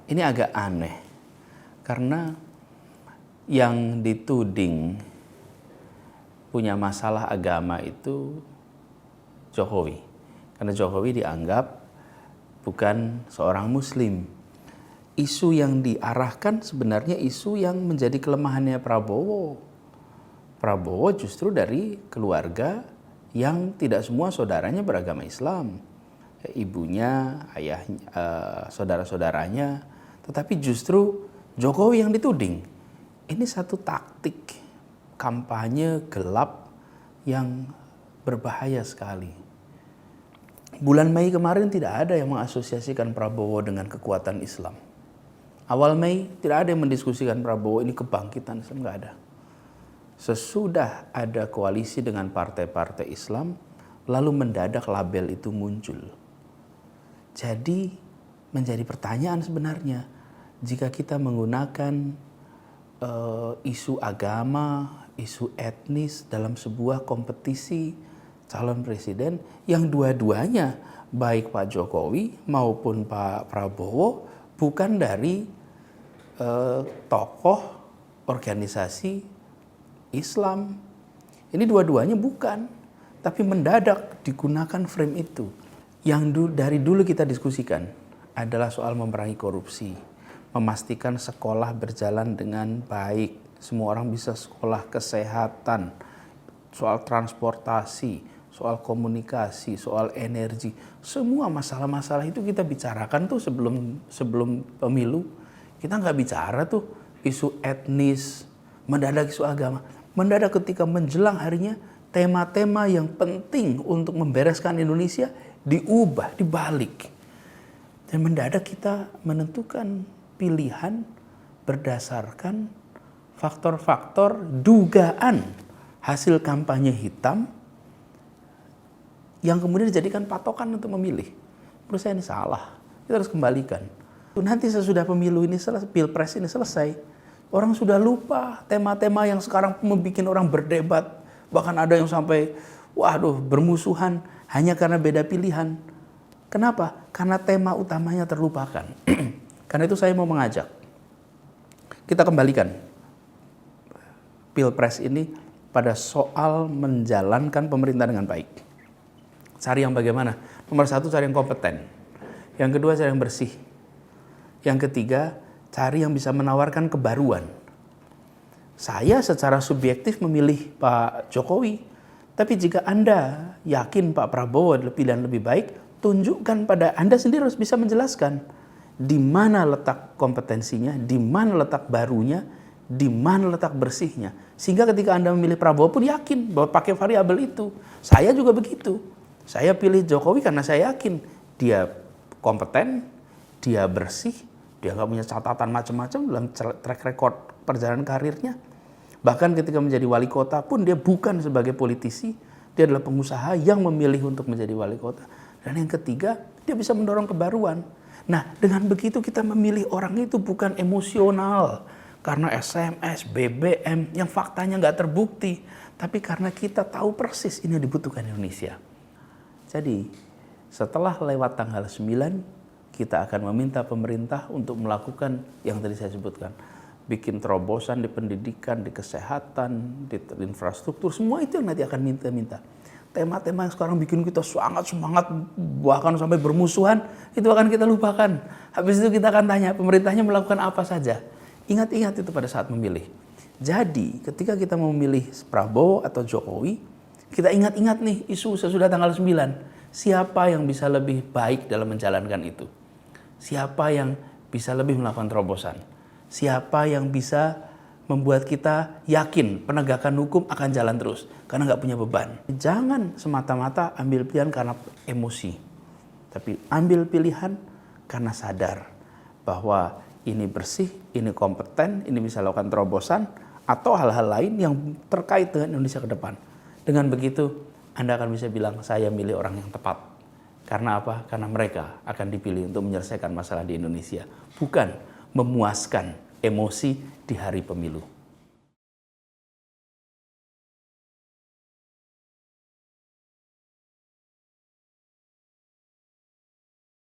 Ini agak aneh karena yang dituding punya masalah agama itu Jokowi. Karena Jokowi dianggap bukan seorang muslim. Isu yang diarahkan sebenarnya isu yang menjadi kelemahannya Prabowo. Prabowo justru dari keluarga yang tidak semua saudaranya beragama Islam. Ibunya, ayahnya, saudara-saudaranya. Tetapi justru Jokowi yang dituding. Ini satu taktik kampanye gelap yang berbahaya sekali. Bulan Mei kemarin tidak ada yang mengasosiasikan Prabowo dengan kekuatan Islam. Awal Mei tidak ada yang mendiskusikan Prabowo ini kebangkitan Islam, nggak ada. Sesudah ada koalisi dengan partai-partai Islam, lalu mendadak label itu muncul. Jadi menjadi pertanyaan sebenarnya, jika kita menggunakan isu agama, isu etnis dalam sebuah kompetisi calon presiden yang dua-duanya baik Pak Jokowi maupun Pak Prabowo bukan dari tokoh organisasi Islam. Ini dua-duanya bukan, tapi mendadak digunakan frame itu. Yang dari dulu kita diskusikan adalah soal memerangi korupsi, memastikan sekolah berjalan dengan baik, semua orang bisa sekolah, kesehatan, soal transportasi, soal komunikasi, soal energi, semua masalah-masalah itu kita bicarakan tuh sebelum pemilu. Kita nggak bicara tuh isu etnis, mendadak isu agama. Mendadak ketika menjelang harinya, tema-tema yang penting untuk membereskan Indonesia diubah, dibalik. Dan mendadak kita menentukan pilihan berdasarkan faktor-faktor dugaan hasil kampanye hitam yang kemudian dijadikan patokan untuk memilih. Menurut saya ini salah. Kita harus kembalikan. Nanti sesudah pemilu ini selesai, pilpres ini selesai, orang sudah lupa tema-tema yang sekarang membuat orang berdebat. Bahkan ada yang sampai, bermusuhan hanya karena beda pilihan. Kenapa? Karena tema utamanya terlupakan. Karena itu saya mau mengajak, kita kembalikan pilpres ini pada soal menjalankan pemerintah dengan baik. Cari yang bagaimana? Nomor satu, cari yang kompeten. Yang kedua, cari yang bersih. Yang ketiga, cari yang bisa menawarkan kebaruan. Saya secara subjektif memilih Pak Jokowi. Tapi jika Anda yakin Pak Prabowo adalah pilihan lebih baik, tunjukkan pada Anda sendiri harus bisa menjelaskan di mana letak kompetensinya, di mana letak barunya, di mana letak bersihnya. Sehingga ketika Anda memilih Prabowo pun yakin bahwa pakai variabel itu. Saya juga begitu. Saya pilih Jokowi karena saya yakin dia kompeten, dia bersih, dia nggak punya catatan macam-macam dalam track record perjalanan karirnya. Bahkan ketika menjadi wali kota pun dia bukan sebagai politisi, dia adalah pengusaha yang memilih untuk menjadi wali kota. Dan yang ketiga, dia bisa mendorong kebaruan. Nah, dengan begitu kita memilih orang itu bukan emosional, karena SMS, BBM yang faktanya nggak terbukti, tapi karena kita tahu persis ini yang dibutuhkan Indonesia. Jadi, setelah lewat tanggal 9, kita akan meminta pemerintah untuk melakukan yang tadi saya sebutkan. Bikin terobosan di pendidikan, di kesehatan, di infrastruktur, semua itu yang nanti akan minta-minta. Tema-tema yang sekarang bikin kita sangat semangat, bahkan sampai bermusuhan, itu akan kita lupakan. Habis itu kita akan tanya, pemerintahnya melakukan apa saja. Ingat-ingat itu pada saat memilih. Jadi, ketika kita memilih Prabowo atau Jokowi, kita ingat-ingat nih isu sesudah tanggal 9. Siapa yang bisa lebih baik dalam menjalankan itu? Siapa yang bisa lebih melakukan terobosan? Siapa yang bisa membuat kita yakin penegakan hukum akan jalan terus karena nggak punya beban. Jangan semata-mata ambil pilihan karena emosi, tapi ambil pilihan karena sadar bahwa ini bersih, ini kompeten, ini bisa lakukan terobosan atau hal-hal lain yang terkait dengan Indonesia ke depan. Dengan begitu Anda akan bisa bilang saya milih orang yang tepat. Karena apa? Karena mereka akan dipilih untuk menyelesaikan masalah di Indonesia, bukan memuaskan emosi di hari pemilu.